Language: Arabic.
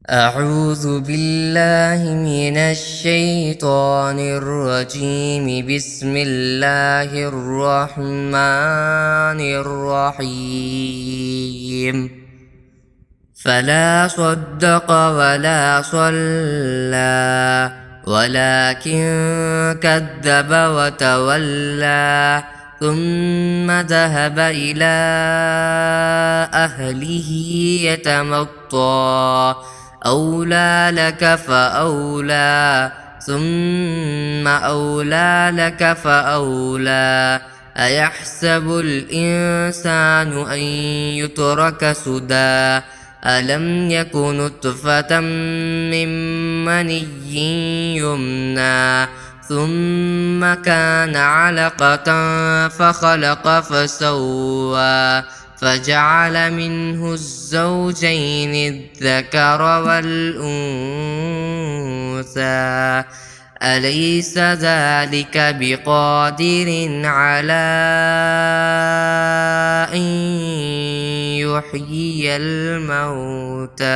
أعوذ بالله من الشيطان الرجيم. بسم الله الرحمن الرحيم. فلا صدق ولا صلى ولكن كذب وتولى ثم ذهب إلى أهله يتمطى أولى لك فأولى ثم أولى لك فأولى أيحسب الإنسان أن يترك سدى ألم يك نطفة من مني يمنى ثم كان علقة فخلق فسوى فجعل منه الزوجين الذكر والأنثى أليس ذلك بقادر على أن يحيي الموتى؟